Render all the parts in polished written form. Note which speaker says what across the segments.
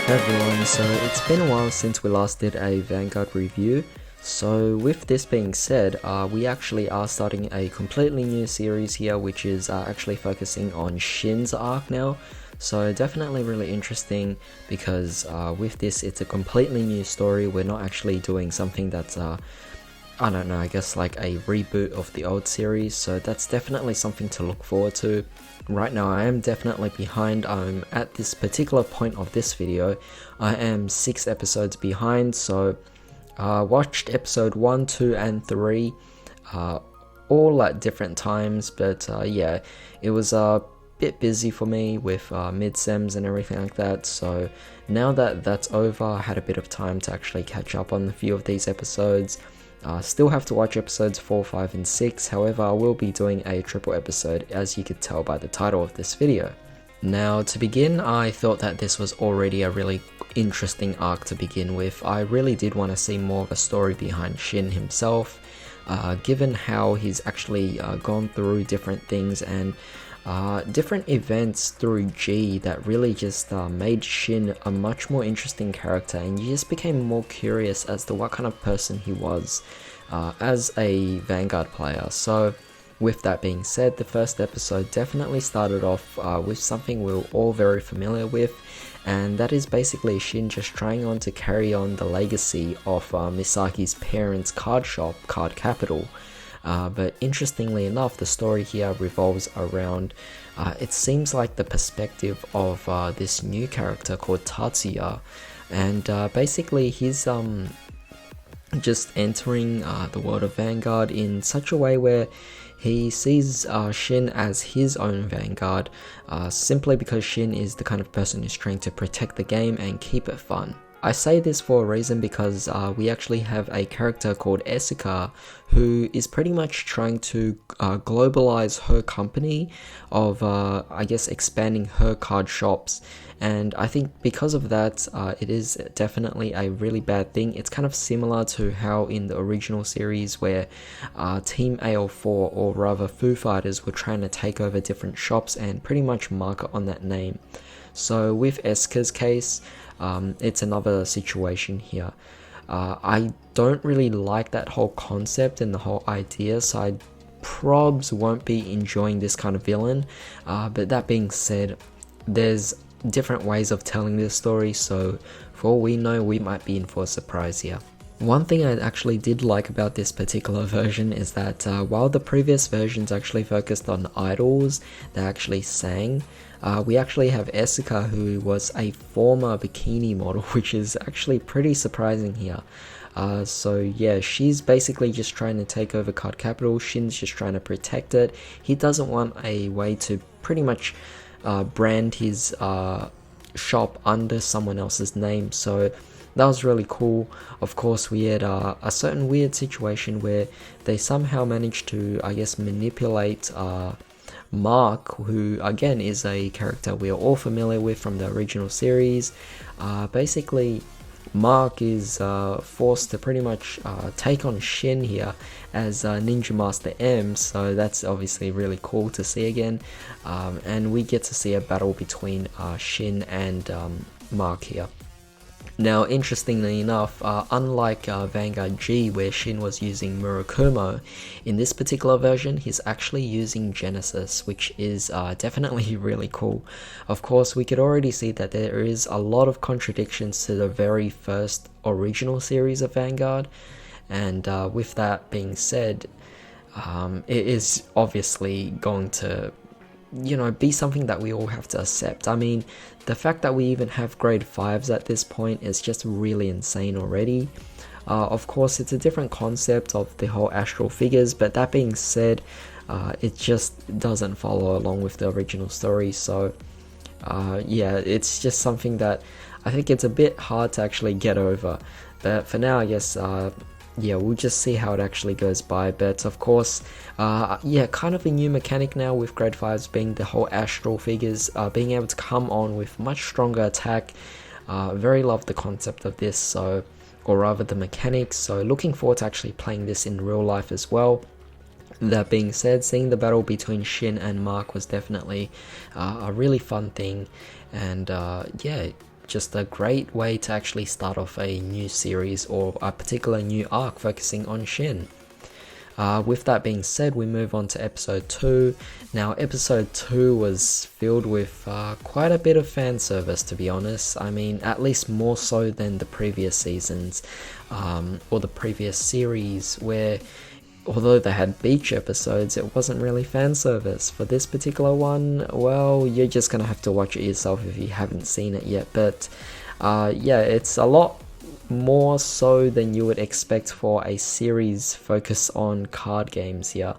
Speaker 1: Hey everyone, so it's been a while since we last did a Vanguard review. So with this being said, we actually are starting a completely new series here, which is actually focusing on Shin's arc now. So definitely really interesting because with this it's a completely new story. We're not actually doing something that's I don't know, I guess like a reboot of the old series, so that's definitely something to look forward to. Right now I am definitely behind. I'm at this particular point of this video, I am 6 episodes behind, so watched episode 1, 2 and 3 all at different times, but yeah, it was a bit busy for me with mid-sems and everything like that, so now that that's over, I had a bit of time to actually catch up on a few of these episodes. Still have to watch episodes 4, 5 and 6, however I will be doing a triple episode, as you could tell by the title of this video. Now to begin, I thought that this was already a really interesting arc to begin with. I really did want to see more of a story behind Shin himself, given how he's actually gone through different things and different events through G that really just made Shin a much more interesting character, and you just became more curious as to what kind of person he was as a Vanguard player. So with that being said, the first episode definitely started off with something we're all very familiar with, and that is basically Shin just trying on to carry on the legacy of Misaki's parents' card shop, Card Capital. But interestingly enough, the story here revolves around, it seems like the perspective of this new character called Tatsuya, and basically he's just entering the world of Vanguard in such a way where he sees Shin as his own Vanguard, simply because Shin is the kind of person who's trying to protect the game and keep it fun. I say this for a reason because we actually have a character called Esuka who is pretty much trying to globalize her company of, I guess, expanding her card shops, and I think because of that it is definitely a really bad thing. It's kind of similar to how in the original series where Team AL4, or rather Foo Fighters, were trying to take over different shops and pretty much market on that name. So with Esuka's case, it's another situation here. I don't really like that whole concept and the whole idea, so I probs won't be enjoying this kind of villain. But that being said, there's different ways of telling this story, so for all we know, we might be in for a surprise here. One thing I actually did like about this particular version is that while the previous versions actually focused on idols that actually sang, we actually have Esuka, who was a former bikini model, which is actually pretty surprising here. So yeah, she's basically just trying to take over Card Capital, Shin's just trying to protect it. He doesn't want a way to pretty much brand his shop under someone else's name, so that was really cool. Of course, we had a certain weird situation where they somehow managed to, I guess, manipulate Mark, who again is a character we are all familiar with from the original series. Basically, Mark is forced to pretty much take on Shin here as Ninja Master M, so that's obviously really cool to see again. And we get to see a battle between Shin and Mark here. Now, interestingly enough, unlike Vanguard G, where Shin was using Murakumo, in this particular version, he's actually using Genesis, which is definitely really cool. Of course, we could already see that there is a lot of contradictions to the very first original series of Vanguard, and with that being said, it is obviously going to, you know, be something that we all have to accept. I mean, the fact that we even have grade 5s at this point is just really insane already. Of course, it's a different concept of the whole astral figures, but that being said, it just doesn't follow along with the original story, so yeah, it's just something that I think it's a bit hard to actually get over. But for now, I guess yeah, we'll just see how it actually goes by. But of course, yeah, kind of a new mechanic now with grade 5s being the whole astral figures, being able to come on with much stronger attack. Very love the concept of this, so, or rather the mechanics, so looking forward to actually playing this in real life as well. That being said, seeing the battle between Shin and Mark was definitely a really fun thing, and yeah, just a great way to actually start off a new series or a particular new arc focusing on Shin. With that being said, we move on to episode 2. Now, episode 2 was filled with quite a bit of fan service, to be honest. I mean, at least more so than the previous seasons or the previous series, where although they had beach episodes, it wasn't really fan service. For this particular one, well, you're just gonna have to watch it yourself if you haven't seen it yet. But yeah, it's a lot more so than you would expect for a series focused on card games here.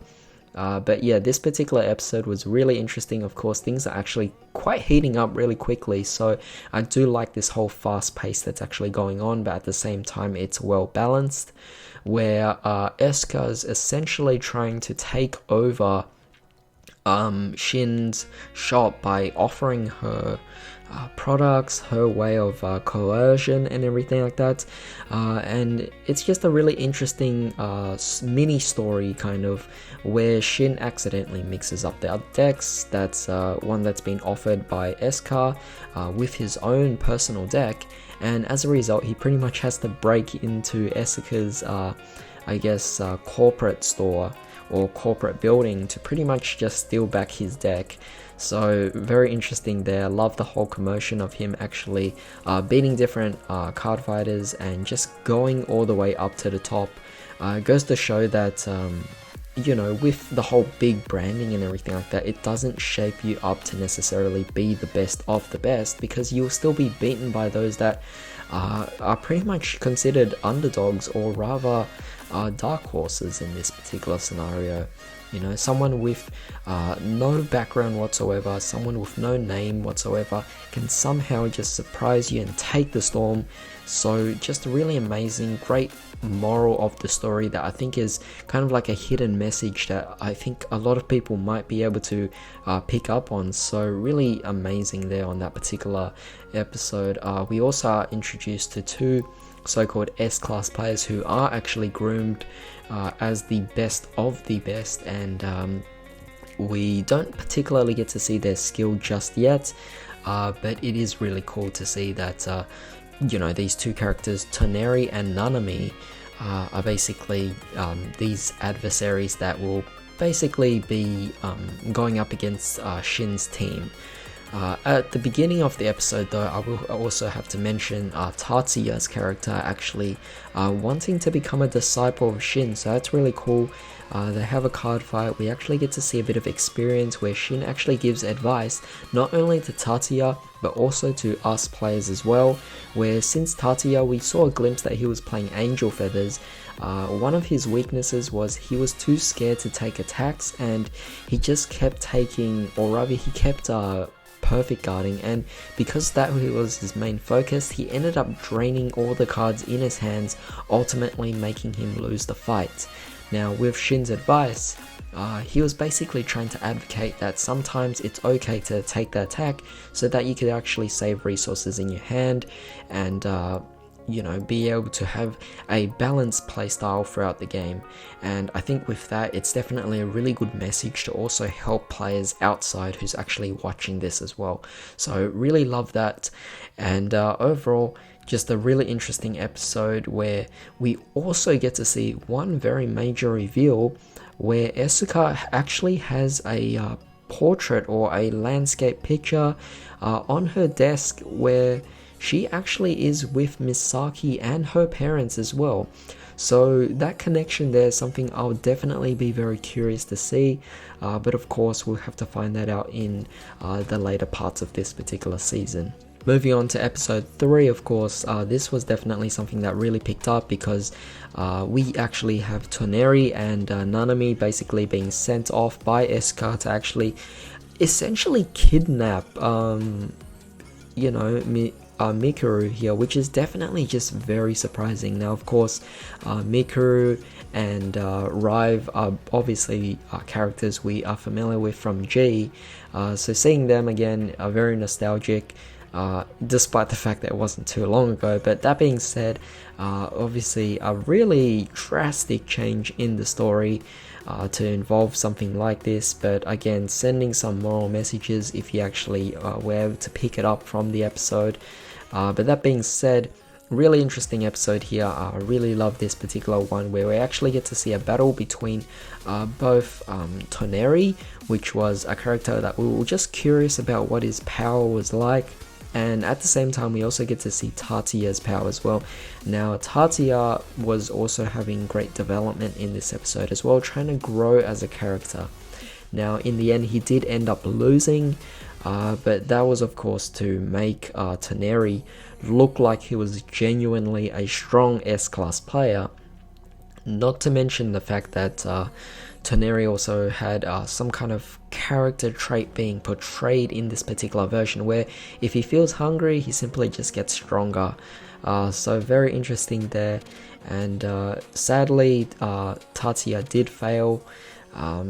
Speaker 1: But yeah, this particular episode was really interesting. Of course, things are actually quite heating up really quickly, so I do like this whole fast pace that's actually going on, but at the same time it's well balanced, where Eska's essentially trying to take over Shin's shop by offering her products, her way of coercion and everything like that, and it's just a really interesting mini story kind of, where Shin accidentally mixes up the other decks. That's one that's been offered by Eska with his own personal deck, and as a result he pretty much has to break into Eska's corporate store or corporate building to pretty much just steal back his deck. So very interesting there. Love the whole commotion of him actually beating different card fighters and just going all the way up to the top. It goes to show that you know, with the whole big branding and everything like that, it doesn't shape you up to necessarily be the best of the best, because you'll still be beaten by those that are pretty much considered underdogs, or rather dark horses in this particular scenario. You know, someone with no background whatsoever, someone with no name whatsoever, can somehow just surprise you and take the storm. So just really amazing, great moral of the story that I think is kind of like a hidden message that I think a lot of people might be able to pick up on. So really amazing there on that particular episode. We also are introduced to two so-called S-class players who are actually groomed as the best of the best, and we don't particularly get to see their skill just yet, but it is really cool to see that you know, these two characters, Toneri and Nanami, are basically these adversaries that will basically be going up against Shin's team. At the beginning of the episode though, I will also have to mention Tatsuya's character actually wanting to become a disciple of Shin, so that's really cool. They have a card fight. We actually get to see a bit of experience where Shin actually gives advice not only to Tatsuya but also to us players as well, where since Tatsuya, we saw a glimpse that he was playing Angel Feathers. One of his weaknesses was he was too scared to take attacks, and he just kept taking, or rather he kept perfect guarding, and because that was his main focus, he ended up draining all the cards in his hands, ultimately making him lose the fight. Now with Shin's advice, he was basically trying to advocate that sometimes it's okay to take the attack so that you could actually save resources in your hand and you know, be able to have a balanced playstyle throughout the game. And I think with that, it's definitely a really good message to also help players outside who's actually watching this as well. So really love that, and overall just a really interesting episode where we also get to see one very major reveal, where Esuka actually has a portrait or a landscape picture on her desk where she actually is with Misaki and her parents as well. So that connection there is something I'll definitely be very curious to see, but of course we'll have to find that out in the later parts of this particular season. Moving on to episode 3, of course, this was definitely something that really picked up, because we actually have Toneri and Nanami basically being sent off by Eska to actually essentially kidnap you know, Mikuru here, which is definitely just very surprising. Now of course Mikuru and Rive are obviously characters we are familiar with from G, so seeing them again are very nostalgic, despite the fact that it wasn't too long ago. But that being said, obviously a really drastic change in the story to involve something like this, but again sending some moral messages if you actually were able to pick it up from the episode. But that being said, really interesting episode here. I really love this particular one where we actually get to see a battle between both Toneri, which was a character that we were just curious about what his power was like, and at the same time we also get to see Tatia's power as well. Now Tatia was also having great development in this episode as well, trying to grow as a character. Now in the end he did end up losing, but that was of course to make Toneri look like he was genuinely a strong S-class player, not to mention the fact that Toneri also had some kind of character trait being portrayed in this particular version where if he feels hungry he simply just gets stronger. So very interesting there, and sadly Tatia did fail.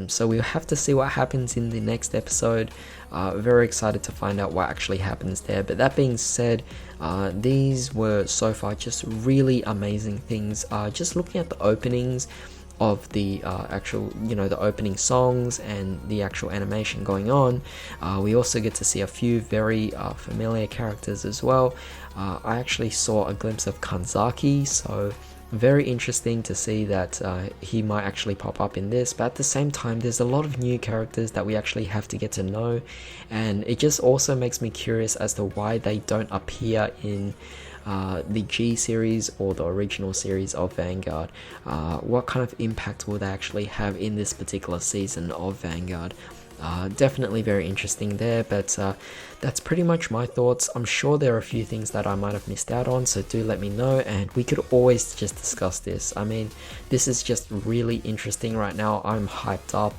Speaker 1: So we'll have to see what happens in the next episode. Very excited to find out what actually happens there. But that being said, these were so far just really amazing things. Just looking at the openings of the actual, the opening songs and the actual animation going on, we also get to see a few very familiar characters as well. I actually saw a glimpse of Kanzaki, so very interesting to see that he might actually pop up in this. But at the same time there's a lot of new characters that we actually have to get to know, and it just also makes me curious as to why they don't appear in the G series or the original series of Vanguard. What kind of impact will they actually have in this particular season of Vanguard? Definitely very interesting there, but that's pretty much my thoughts. I'm sure there are a few things that I might have missed out on, so do let me know, and we could always just discuss this. I mean, this is just really interesting right now. I'm hyped up,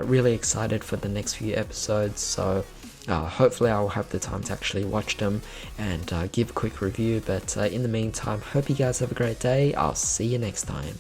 Speaker 1: really excited for the next few episodes, so hopefully I'll have the time to actually watch them and give a quick review. But in the meantime, hope you guys have a great day. I'll see you next time.